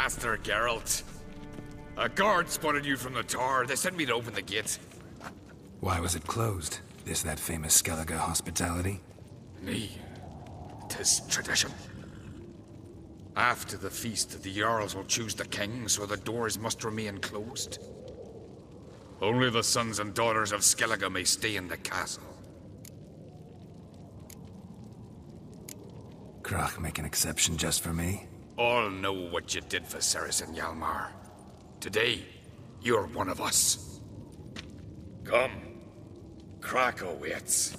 Master Geralt. A guard spotted you from the tower. They sent me to open the gate. Why was it closed? Is that famous Skellige hospitality? Nay, 'tis tradition. After the feast, the Jarls will choose the king, so the doors must remain closed. Only the sons and daughters of Skellige may stay in the castle. Krach make an exception just for me? All know what you did for Ceres and Hjalmar. Today, you're one of us. Come. Krach awaits.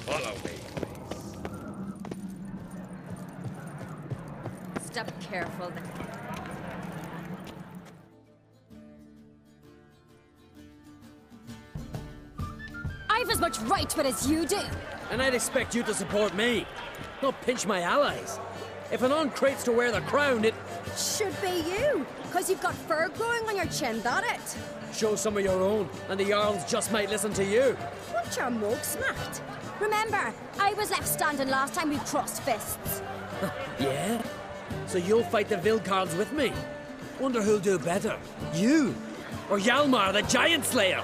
Follow me. Step careful. I've as much right to it as you do. And I'd expect you to support me, not pinch my allies. If an uncrate's to wear the crown, it should be you, because you've got fur growing on your chin, that it? Show some of your own, and the Jarls just might listen to you. Want your mug smacked? Remember, I was left standing last time we crossed fists. Yeah? So you'll fight the Vilcards with me? Wonder who'll do better, you or Hjalmar the Giant Slayer?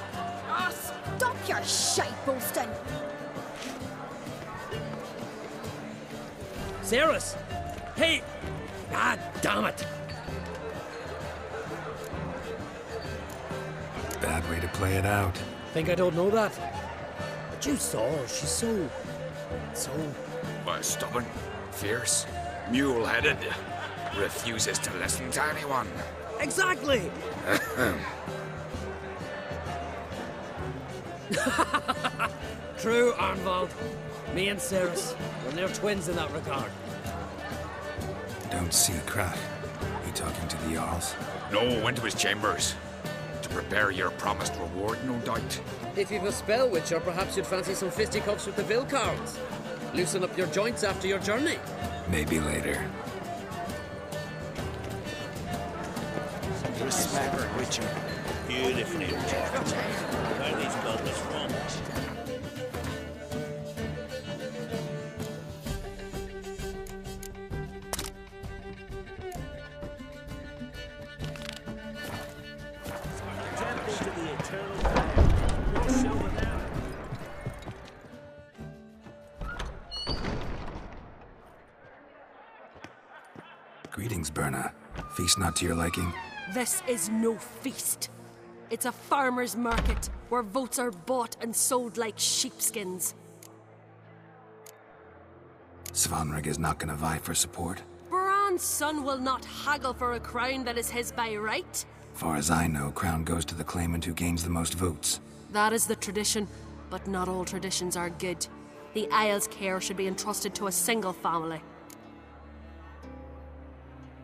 Ah, stop your shite boasting. Ceres! Hey! Ah, damn it! Bad way to play it out. Think I don't know that? But you saw her, she's so... Stubborn, fierce, mule-headed. Refuses to listen to anyone. Exactly! True, Arnvald. Me and Ceres, we're near twins in that regard. Don't see Krach. He talking to the Jarls? No, went to his chambers. To prepare your promised reward, no doubt. If you've a spell witcher, perhaps you'd fancy some fisticuffs with the Vilcards. Loosen up your joints after your journey. Maybe later. Respect, Witcher. Beautifully rejected. Where these godless from? Temple to the eternal fire. We'll show them now. Greetings, Berna. Feast not to your liking? This is no feast. It's a farmer's market where votes are bought and sold like sheepskins. Svanrig is not gonna vie for support? Bran's son will not haggle for a crown that is his by right. Far as I know, crown goes to the claimant who gains the most votes. That is the tradition, but not all traditions are good. The Isle's care should be entrusted to a single family.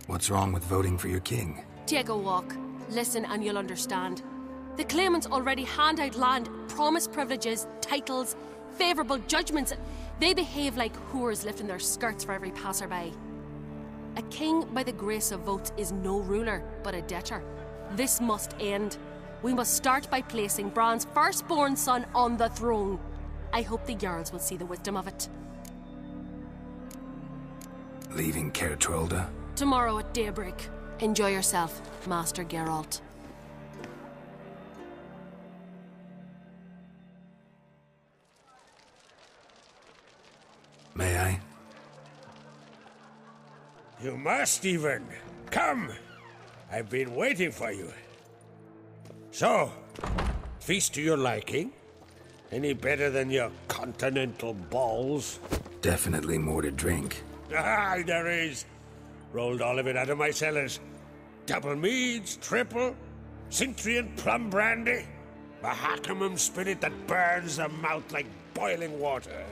What's wrong with voting for your king? Take a walk. Listen and you'll understand. The claimants already hand out land, promise privileges, titles, favourable judgments. They behave like whores lifting their skirts for every passerby. A king by the grace of votes is no ruler, but a debtor. This must end. We must start by placing Bran's firstborn son on the throne. I hope the Jarls will see the wisdom of it. Leaving Caer Trolda? Tomorrow at daybreak. Enjoy yourself, Master Geralt. May I? You must even. Come! I've been waiting for you. So, feast to your liking? Any better than your continental balls? Definitely more to drink. Ah, there is. Rolled all of it out of my cellars. Double meads, triple, Cintrian plum brandy, Mahakimum spirit that burns the mouth like boiling water.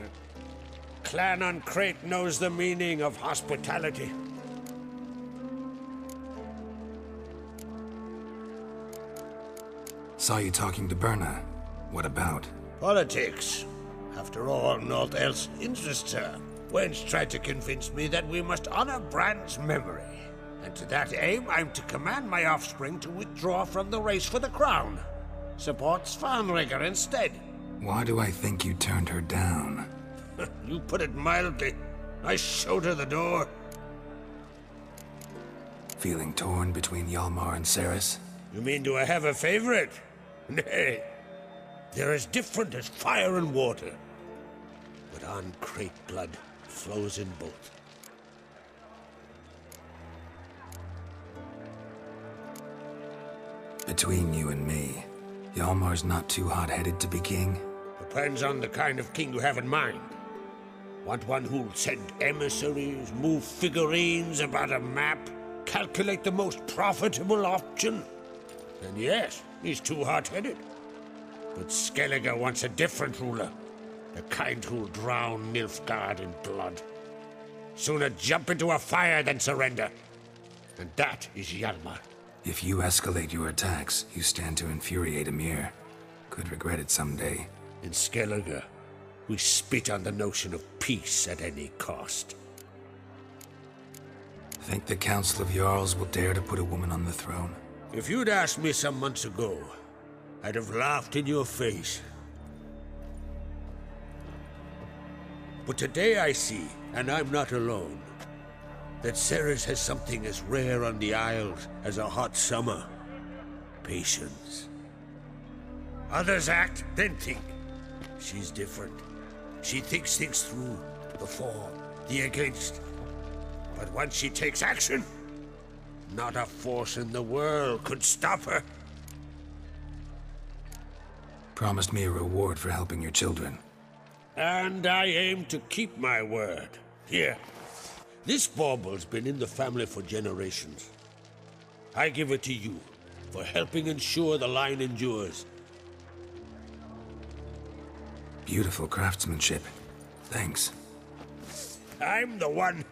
Clan on Crate knows the meaning of hospitality. Saw you talking to Berna. What about? Politics. After all, naught else interests her. Wench tried to convince me that we must honor Bran's memory. And to that aim, I'm to command my offspring to withdraw from the race for the crown. Support Svanrigger instead. Why do I think you turned her down? You put it mildly. I showed her the door. Feeling torn between Hjalmar and Ceres? You mean do I have a favorite? Nay. They're as different as fire and water. But on-crate blood flows in both. Between you and me, Hjalmar's not too hot-headed to be king? Depends on the kind of king you have in mind. Want one who'll send emissaries, move figurines about a map, calculate the most profitable option? Then yes, he's too hot-headed. But Skellige wants a different ruler. The kind who'll drown Nilfgaard in blood. Sooner jump into a fire than surrender. And that is Hjalmar. If you escalate your attacks, you stand to infuriate Emir. Could regret it someday. In Skellige, we spit on the notion of peace at any cost. Think the Council of Jarls will dare to put a woman on the throne? If you'd asked me some months ago, I'd have laughed in your face. But today I see, and I'm not alone, that Ceres has something as rare on the Isles as a hot summer. Patience. Others act, then think. She's different. She thinks things through, the for, the against. But once she takes action, not a force in the world could stop her. Promised me a reward for helping your children. And I aim to keep my word. Here. This bauble's been in the family for generations. I give it to you for helping ensure the line endures. Beautiful craftsmanship. Thanks. I'm the one.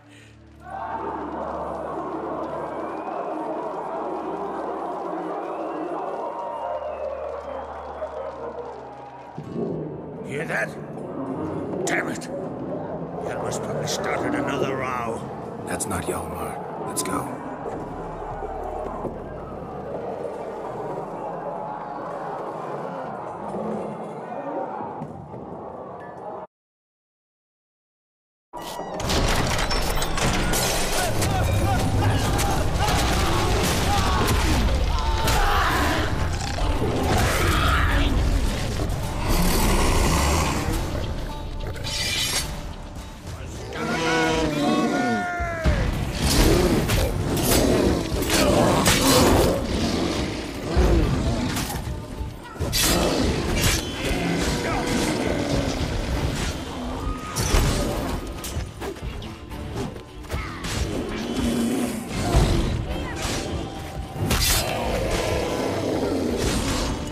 Hear that? Damn it! Hjalmar's probably started another row. That's not Hjalmar. Let's go.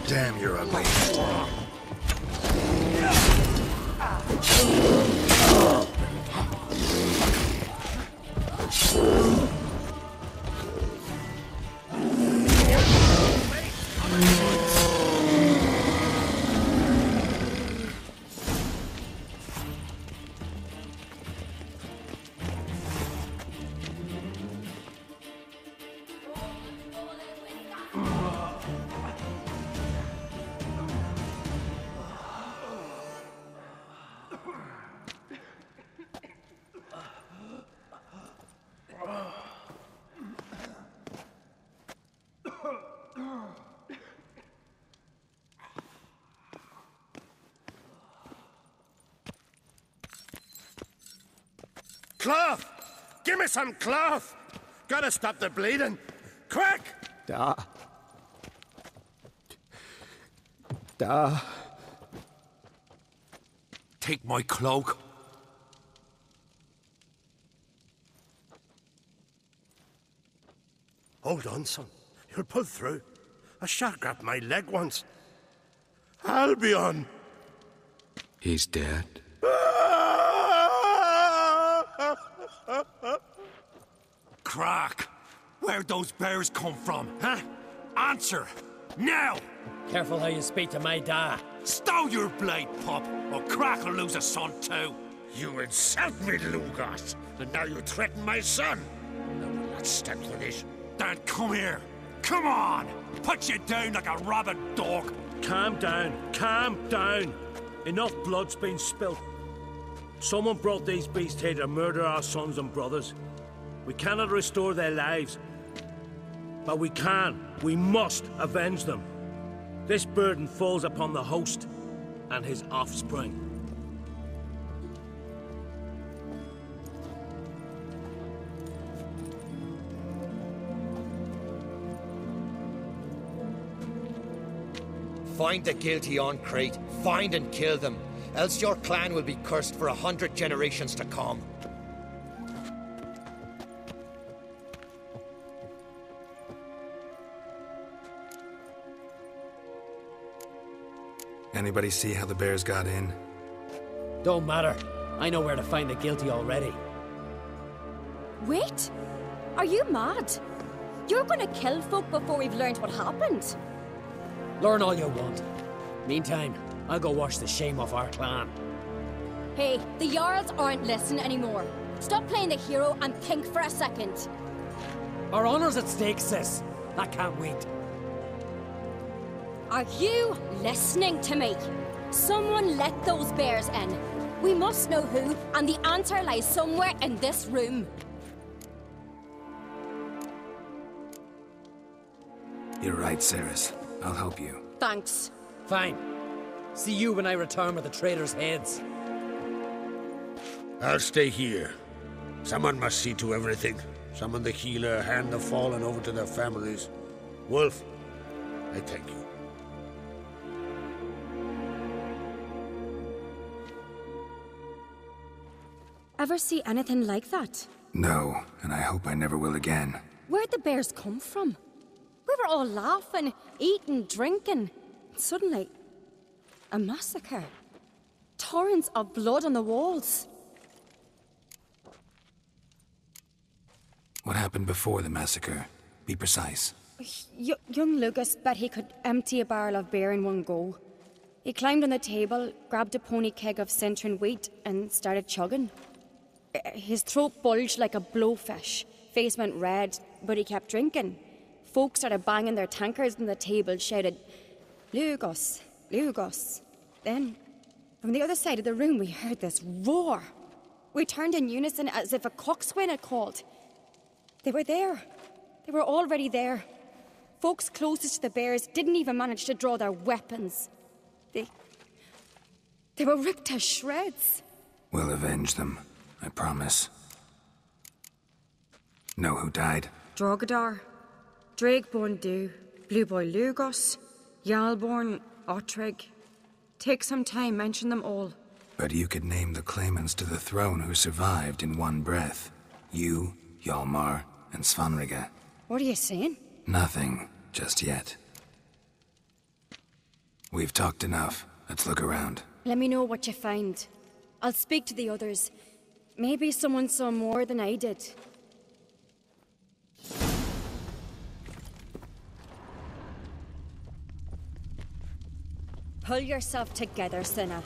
Damn, you're ugly. Cloth! Give me some cloth! Gotta stop the bleeding. Quick! Da. Take my cloak. Hold on, son. You'll pull through. A shark grabbed my leg once. Albion! He's dead. Crack! Where'd those bears come from, huh? Answer! Now! Careful how you speak to my da. Stow your blade, pup, or Crack will lose a son too. You insult me, Lugos, and now you threaten my son. I will not stand for this. Dan, come here. Come on! Put you down like a rabid dog. Calm down. Calm down. Enough blood's been spilt. Someone brought these beasts here to murder our sons and brothers. We cannot restore their lives. But we must avenge them. This burden falls upon the host and his offspring. Find the guilty on Crete. Find and kill them. Else your clan will be cursed for 100 generations to come. Anybody see how the bears got in? Don't matter. I know where to find the guilty already. Wait! Are you mad? You're gonna kill folk before we've learned what happened. Learn all you want. Meantime, I'll go wash the shame off our clan. Hey, the Jarls aren't listening anymore. Stop playing the hero and think for a second. Our honor's at stake, sis. I can't wait. Are you listening to me? Someone let those bears in. We must know who, and the answer lies somewhere in this room. You're right, Ceres. I'll help you. Thanks. Fine. See you when I return with the traitors' heads. I'll stay here. Someone must see to everything. Summon the healer, hand the fallen over to their families. Wolf, I thank you. Ever see anything like that? No, and I hope I never will again. Where'd the bears come from? We were all laughing, eating, drinking. Suddenly, a massacre. Torrents of blood on the walls. What happened before the massacre? Be precise. Young Lucas bet he could empty a barrel of beer in one go. He climbed on the table, grabbed a pony keg of Centron wheat, and started chugging. His throat bulged like a blowfish. Face went red, but he kept drinking. Folks started banging their tankards on the table, shouted, "Lugos, Lugos." Then, from the other side of the room, we heard this roar. We turned in unison as if a coxswain had called. They were there. They were already there. Folks closest to the bears didn't even manage to draw their weapons. They were ripped to shreds. We'll avenge them, I promise. Know who died? Drogadar, Drakeborn Du, Blue Boy Lugos, Yalborn, Ottrig. Take some time, mention them all. But you could name the claimants to the throne who survived in one breath. You, Hjalmar, and Svanrige. What are you saying? Nothing, just yet. We've talked enough. Let's look around. Let me know what you find. I'll speak to the others. Maybe someone saw more than I did. Pull yourself together, Cinna.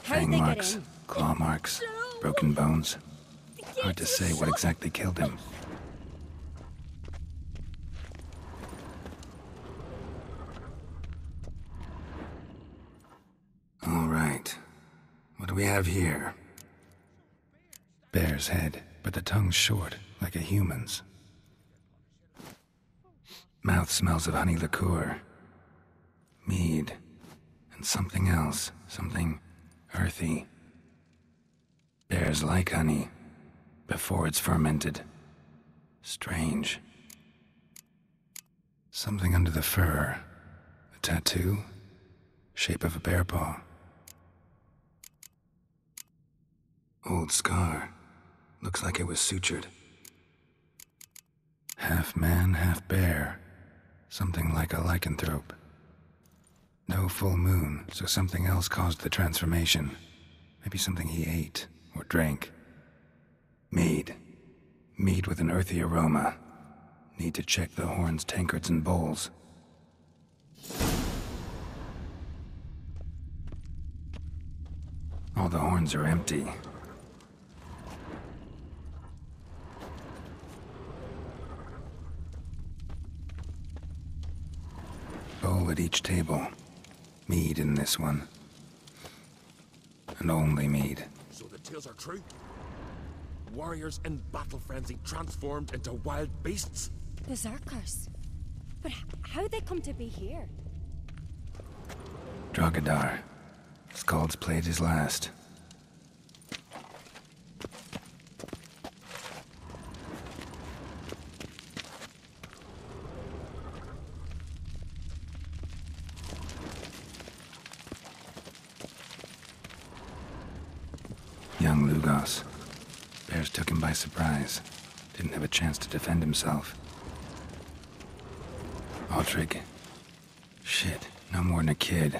How'd Fang they marks, get in? claw marks, broken bones. Hard to say what exactly killed him. All right. What do we have here? Bear's head, but the tongue's short, like a human's. Mouth smells of honey liqueur. Mead. And something else. Something earthy. Bears like honey, before it's fermented. Strange. Something under the fur. A tattoo? Shape of a bear paw. Old scar. Looks like it was sutured. Half man, half bear. Something like a lycanthrope. No full moon, so something else caused the transformation. Maybe something he ate or drank. Mead. Mead with an earthy aroma. Need to check the horns, tankards, and bowls. All the horns are empty. Bowl at each table. Mead in this one. And only mead. So the tales are true? Warriors in battle frenzy transformed into wild beasts? Berserkers. But how'd they come to be here? Drogadar. Skald's played his last. Young Lugos. Bears took him by surprise. Didn't have a chance to defend himself. Aldrich. Shit, no more than a kid.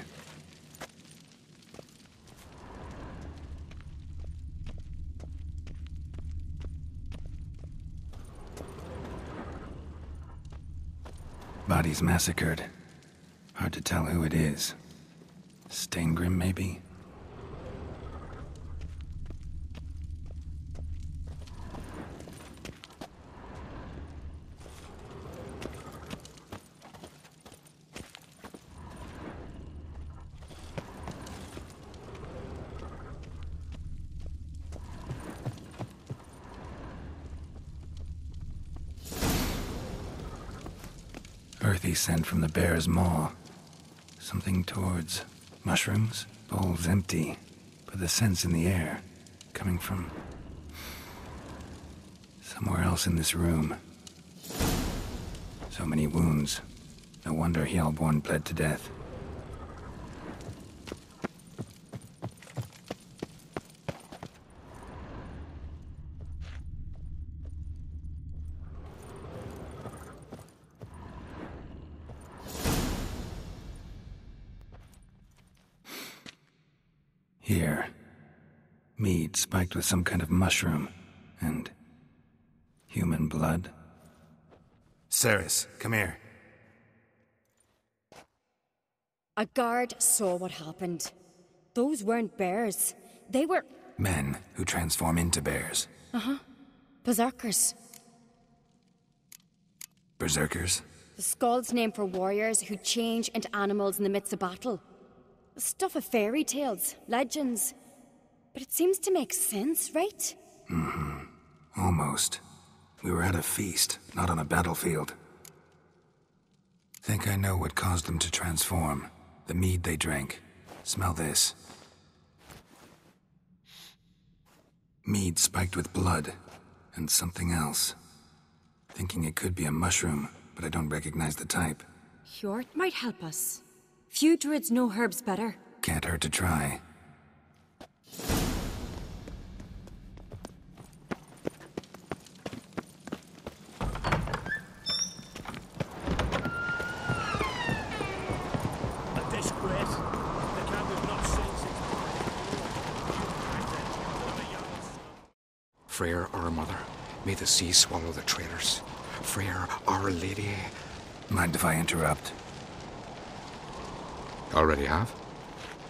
Bodies massacred. Hard to tell who it is. Steingrim, maybe? Earthy scent from the bear's maw. Something towards mushrooms? Bowl's empty, but the scent's in the air. Coming from somewhere else in this room. So many wounds. No wonder Hjalborn bled to death. Here. Mead spiked with some kind of mushroom. And human blood. Ceres, come here. A guard saw what happened. Those weren't bears. They were... Men who transform into bears. berserkers. Berserkers? The Skald's name for warriors who change into animals in the midst of battle. Stuff of fairy tales, legends. But it seems to make sense, right? Almost. We were at a feast, not on a battlefield. Think I know what caused them to transform. The mead they drank. Smell this. Mead spiked with blood. And something else. Thinking it could be a mushroom, but I don't recognize the type. Hjort might help us. Few druids know herbs better. Can't hurt to try. A disgrace. The camp was not seen since... Freyr, our mother, may the sea swallow the traitors. Freyr, our lady. Mind if I interrupt? Already have?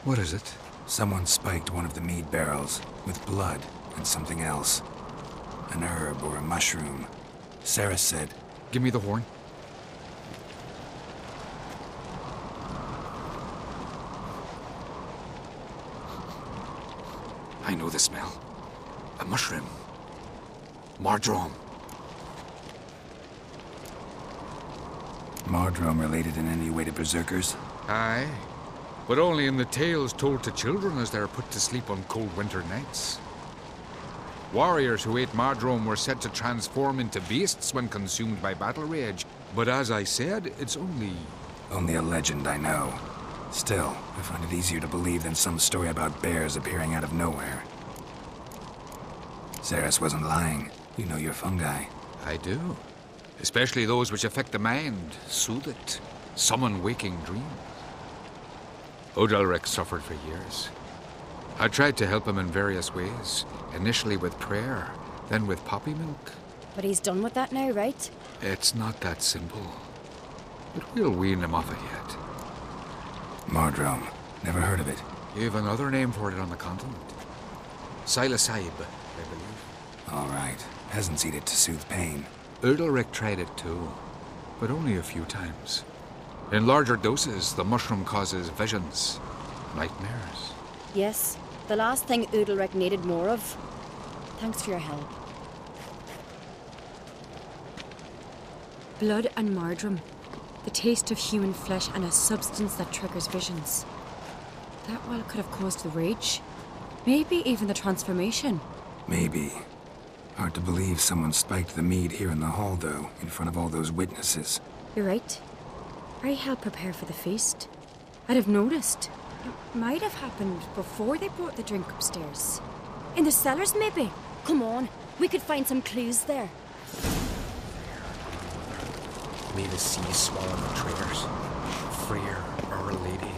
What is it? Someone spiked one of the mead barrels with blood and something else. An herb or a mushroom. Sarah said... Give me the horn. I know the smell. A mushroom. Mardrome. Mardrome related in any way to berserkers? Aye. But only in the tales told to children as they are put to sleep on cold winter nights. Warriors who ate Mardrome were said to transform into beasts when consumed by battle rage. But as I said, it's only... Only a legend, I know. Still, I find it easier to believe than some story about bears appearing out of nowhere. Ceres wasn't lying. You know your fungi. I do. Especially those which affect the mind, soothe it, summon waking dreams. Odalric suffered for years. I tried to help him in various ways, initially with prayer, then with poppy milk. But he's done with that now, right? It's not that simple. But we'll wean him off it yet. Mardrome. Never heard of it. You have another name for it on the continent. Psilocybe, I believe. All right. Peasants eat it to soothe pain. Odalric tried it too, but only a few times. In larger doses, the mushroom causes visions, nightmares. Yes, The last thing Udalric needed more of. Thanks for your help. Blood and marjoram. The taste of human flesh and a substance that triggers visions. That well could have caused the rage. Maybe even the transformation. Maybe. Hard to believe someone spiked the mead here in the hall, though, in front of all those witnesses. You're right. I helped prepare for the feast. I'd have noticed. It might have happened before they brought the drink upstairs. In the cellars, maybe? Come on, we could find some clues there. May the sea swallow the traitors. Freer, Our Lady.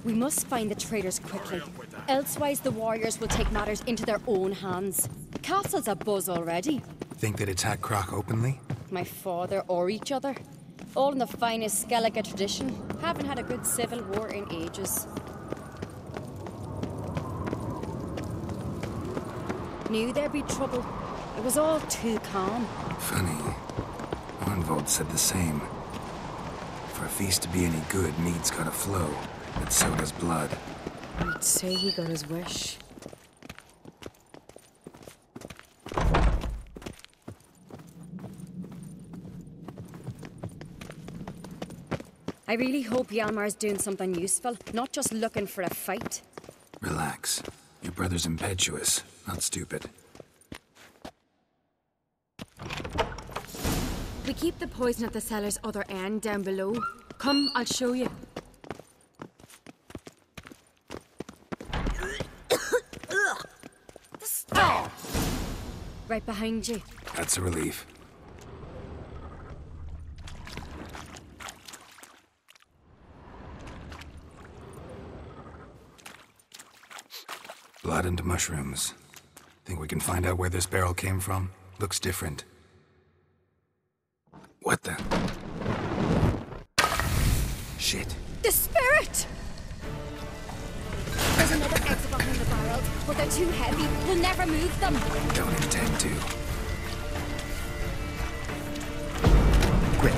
We must find the traitors quickly. Elsewise, the warriors will take matters into their own hands. The castle's abuzz already. Think they'd attack Croc openly? My father or each other. All in the finest Skellige tradition. Haven't had a good civil war in ages. Knew there'd be trouble. It was all too calm. Funny. Arnvold said the same. For a feast to be any good, mead's gotta flow. But so does blood. I'd say he got his wish. I really hope Hjalmar's doing something useful, not just looking for a fight. Relax. Your brother's impetuous, not stupid. We keep the poison at the cellar's other end, down below. Come, I'll show you. Right behind you. That's a relief. Blood and mushrooms. Think we can find out where this barrel came from? Looks different. What the? Shit. The spirit! There's another exit behind the barrels, but they're too heavy. We'll never move them. Don't intend to. Quick.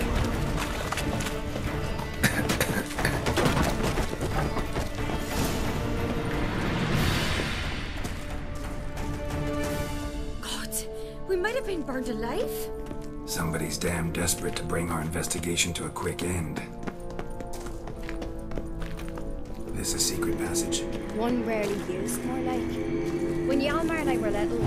God, we might have been burned alive. Somebody's damn desperate to bring our investigation to a quick end. This a secret passage? One rarely used, more like. When Hjalmar and I were little,